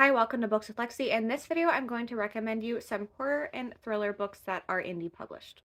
Hi, welcome to Books with Lexi. In this video, I'm going to recommend you some horror and thriller books that are indie published.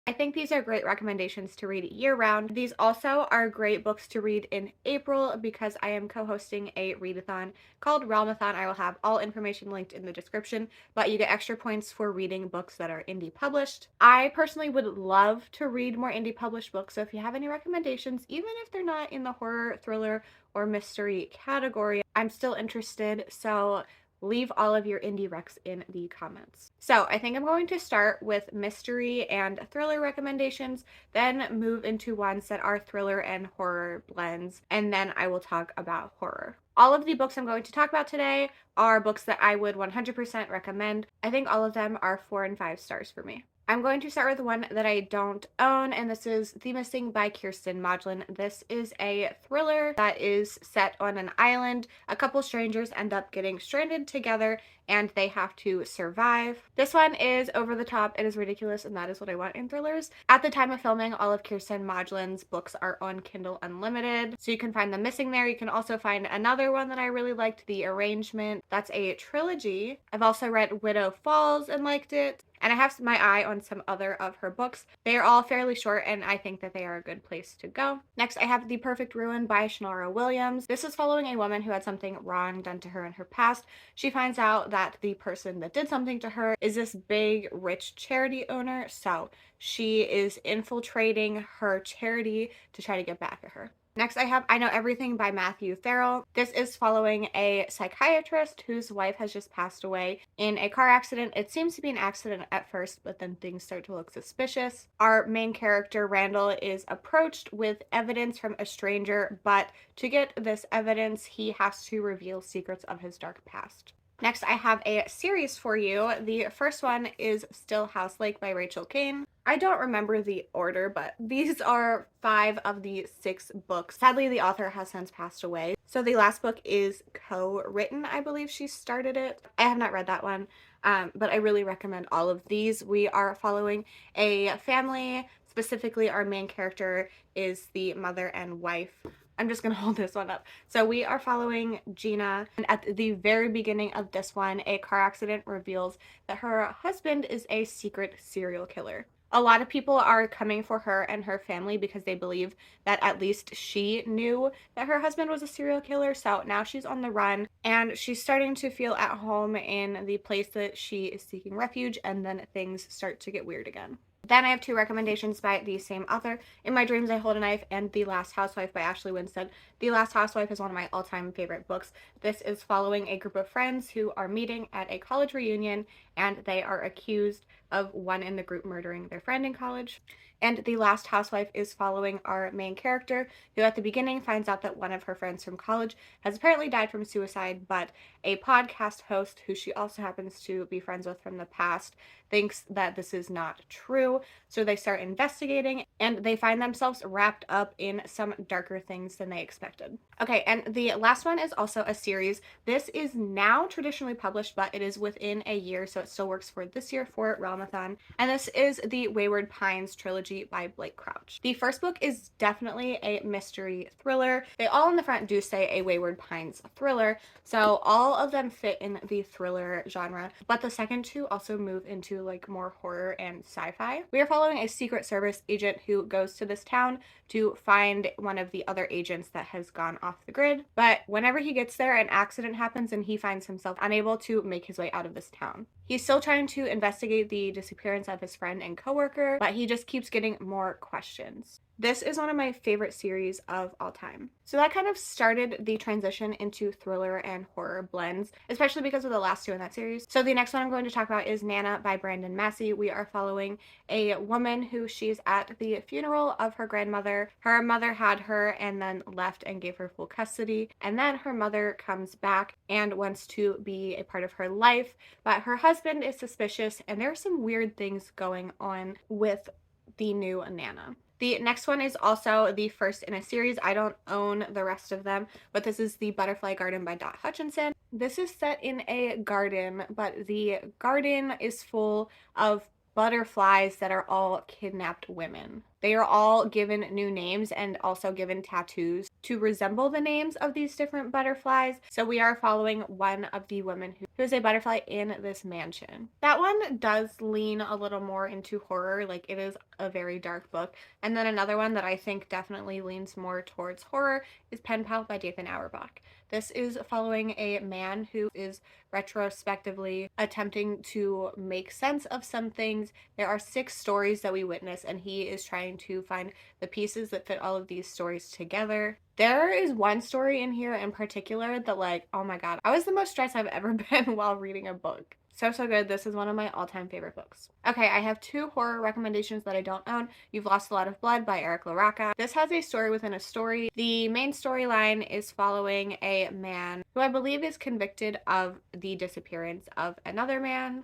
I think these are great recommendations to read year-round. These also are great books to read in April because I am co-hosting a readathon called Realmathon. I will have all information linked in the description, but you get extra points for reading books that are indie published. I personally would love to read more indie published books, so if you have any recommendations, even if they're not in the horror, thriller, or mystery category, I'm still interested. So leave all of your indie recs in the comments. So I think I'm going to start with mystery and thriller recommendations, then move into ones that are thriller and horror blends, and then I will talk about horror. All of the books I'm going to talk about today are books that I would 100% recommend. I think all of them are 4 and 5 stars for me. I'm going to start with one that I don't own, and this is The Missing by Kirsten Modlin. This is a thriller that is set on an island. A couple strangers end up getting stranded together, and they have to survive. This one is over the top, it is ridiculous, and that is what I want in thrillers. At the time of filming, all of Kirsten Modlin's books are on Kindle Unlimited, so you can find The Missing there. You can also find another one that I really liked, The Arrangement. That's a trilogy. I've also read Widow Falls and liked it. And I have my eye on some other of her books. They are all fairly short, and I think that they are a good place to go. Next, I have The Perfect Ruin by Shannara Williams. This is following a woman who had something wrong done to her in her past. She finds out that the person that did something to her is this big, rich charity owner, so she is infiltrating her charity to try to get back at her. Next, I have I Know Everything by Matthew Farrell. This is following a psychiatrist whose wife has just passed away in a car accident. It seems to be an accident at first, but then things start to look suspicious. Our main character, Randall, is approached with evidence from a stranger, but to get this evidence, he has to reveal secrets of his dark past. Next, I have a series for you. The first one is Still House Lake by Rachel Kane. I don't remember the order, but these are 5 of the 6 books. Sadly, the author has since passed away. So the last book is co-written. I believe she started it. I have not read that one, but I really recommend all of these. We are following a family. Specifically, our main character is the mother and wife. I'm just gonna hold this one up. So we are following Gina, and at the very beginning of this one, a car accident reveals that her husband is a secret serial killer. A lot of people are coming for her and her family because they believe that at least she knew that her husband was a serial killer. So now she's on the run, and she's starting to feel at home in the place that she is seeking refuge, and then things start to get weird again. Then I have 2 recommendations by the same author, In My Dreams I Hold a Knife and The Last Housewife by Ashley Winstead. The Last Housewife is one of my all-time favorite books. This is following a group of friends who are meeting at a college reunion, and they are accused of one in the group murdering their friend in college. And The Last Housewife is following our main character, who at the beginning finds out that one of her friends from college has apparently died from suicide, but a podcast host, who she also happens to be friends with from the past, thinks that this is not true. So they start investigating, and they find themselves wrapped up in some darker things than they expected. Okay, and the last one is also a series. This is now traditionally published, but it is within a year, so it still works for this year for Realmathon. And this is the Wayward Pines trilogy by Blake Crouch. The first book is definitely a mystery thriller. They all in the front do say a Wayward Pines thriller, so all of them fit in the thriller genre, but the second 2 also move into like more horror and sci-fi. We are following a Secret Service agent who goes to this town to find one of the other agents that has gone off the grid, but whenever he gets there, an accident happens and he finds himself unable to make his way out of this town. He's still trying to investigate the disappearance of his friend and coworker, but he just keeps getting more questions. This is one of my favorite series of all time. So that kind of started the transition into thriller and horror blends, especially because of the last 2 in that series. So the next one I'm going to talk about is Nana by Brandon Massey. We are following a woman who she's at the funeral of her grandmother. Her mother had her and then left and gave her full custody. And then her mother comes back and wants to be a part of her life, but her husband is suspicious, and there are some weird things going on with the new Nana. The next one is also the first in a series. I don't own the rest of them, but this is The Butterfly Garden by Dot Hutchinson. This is set in a garden, but the garden is full of butterflies that are all kidnapped women. They are all given new names and also given tattoos to resemble the names of these different butterflies. So we are following one of the women who is a butterfly in this mansion. That one does lean a little more into horror, like it is a very dark book. And then another one that I think definitely leans more towards horror is Pen Pal by Dathan Auerbach. This is following a man who is retrospectively attempting to make sense of some things. There are 6 stories that we witness, and he is trying to find the pieces that fit all of these stories together. There is one story in here in particular that, like, oh my god, I was the most stressed I've ever been while reading a book. So good. This is one of my all-time favorite books. Okay, I have 2 horror recommendations that I don't own. You've Lost a Lot of Blood by Eric LaRocca. This has a story within a story. The main storyline is following a man who I believe is convicted of the disappearance of another man.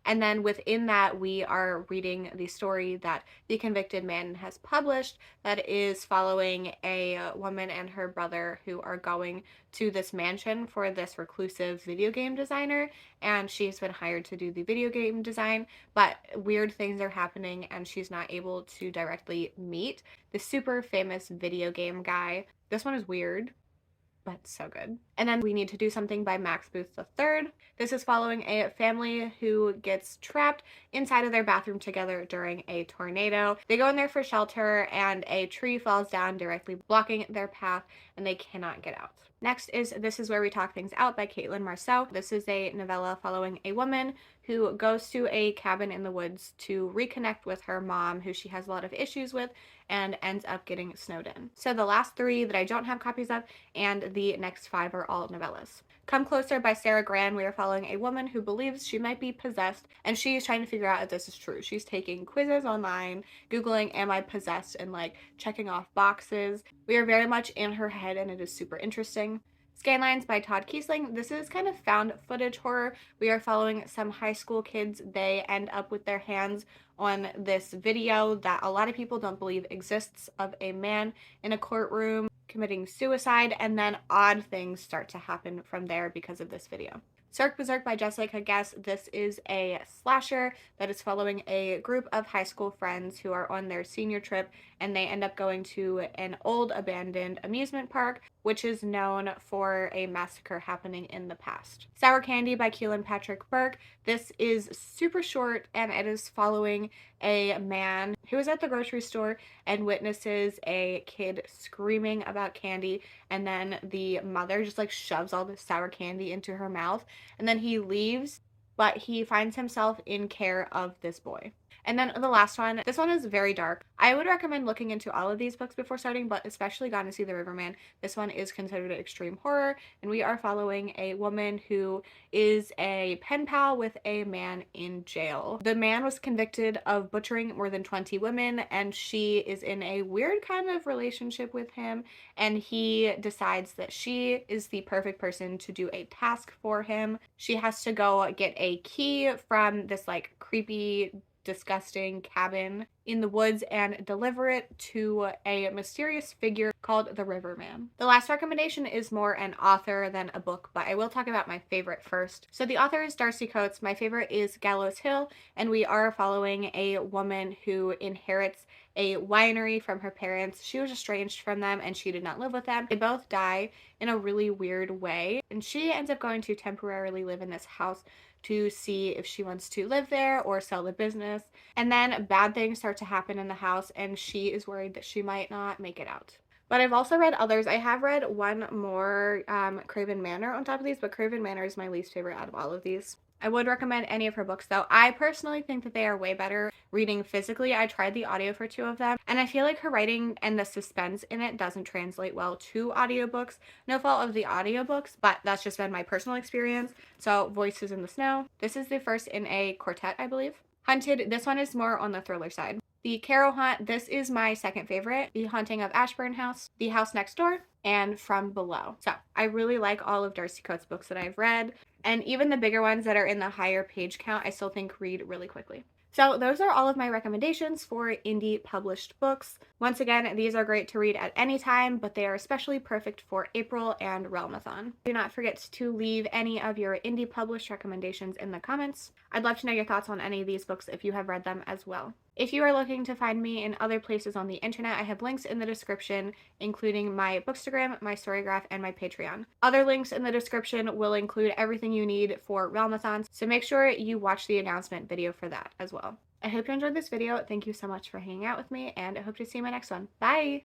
And then within that, we are reading the story that the convicted man has published that is following a woman and her brother who are going to this mansion for this reclusive video game designer. And she's been hired to do the video game design, but weird things are happening and she's not able to directly meet the super famous video game guy. This one is weird, but so good. And then We Need to Do Something by Max Booth III. This is following a family who gets trapped inside of their bathroom together during a tornado. They go in there for shelter and a tree falls down directly blocking their path and they cannot get out. Next is This Is Where We Talk Things Out by Caitlin Marceau. This is a novella following a woman who goes to a cabin in the woods to reconnect with her mom, who she has a lot of issues with, and ends up getting snowed in. So the last 3 that I don't have copies of, and the next 5 are all novellas. Come Closer by Sarah Gran. We are following a woman who believes she might be possessed, and she is trying to figure out if this is true. She's taking quizzes online, Googling, am I possessed, and like checking off boxes. We are very much in her head, and it is super interesting. Scanlines by Todd Kiesling. This is kind of found footage horror. We are following some high school kids. They end up with their hands on this video that a lot of people don't believe exists of a man in a courtroom committing suicide, and then odd things start to happen from there because of this video. Cirque Berserk by Jessica Guess. This is a slasher that is following a group of high school friends who are on their senior trip, and they end up going to an old abandoned amusement park, which is known for a massacre happening in the past. Sour Candy by Keelan Patrick Burke. This is super short, and it is following a man who is at the grocery store and witnesses a kid screaming about candy, and then the mother just like shoves all the sour candy into her mouth, and then he leaves, but he finds himself in care of this boy. And then the last one, this one is very dark. I would recommend looking into all of these books before starting, but especially Gone to See the Riverman. This one is considered extreme horror, and we are following a woman who is a pen pal with a man in jail. The man was convicted of butchering more than 20 women, and she is in a weird kind of relationship with him, and he decides that she is the perfect person to do a task for him. She has to go get a key from this like creepy, disgusting cabin in the woods and deliver it to a mysterious figure called the Riverman. The last recommendation is more an author than a book, but I will talk about my favorite first. So the author is Darcy Coates. My favorite is Gallows Hill, and we are following a woman who inherits a winery from her parents. She was estranged from them and she did not live with them. They both die in a really weird way, and she ends up going to temporarily live in this house to see if she wants to live there or sell the business. And then bad things start to happen in the house, and she is worried that she might not make it out. But I've also read others. I have read one more, Craven Manor on top of these, but Craven Manor is my least favorite out of all of these. I would recommend any of her books though. I personally think that they are way better reading physically. I tried the audio for 2 of them, and I feel like her writing and the suspense in it doesn't translate well to audiobooks. No fault of the audiobooks, but that's just been my personal experience. So Voices in the Snow. This is the first in a quartet, I believe. Hunted, this one is more on the thriller side. The Carrow Hunt, this is my second favorite. The Haunting of Ashburn House, The House Next Door, and From Below. So I really like all of Darcy Coates' books that I've read, and even the bigger ones that are in the higher page count, I still think read really quickly. So those are all of my recommendations for indie published books. Once again, these are great to read at any time, but they are especially perfect for April and Realmathon. Do not forget to leave any of your indie published recommendations in the comments. I'd love to know your thoughts on any of these books if you have read them as well. If you are looking to find me in other places on the internet, I have links in the description, including my Bookstagram, my Storygraph, and my Patreon. Other links in the description will include everything you need for Realmathon, so make sure you watch the announcement video for that as well. I hope you enjoyed this video. Thank you so much for hanging out with me, and I hope to see you in my next one. Bye!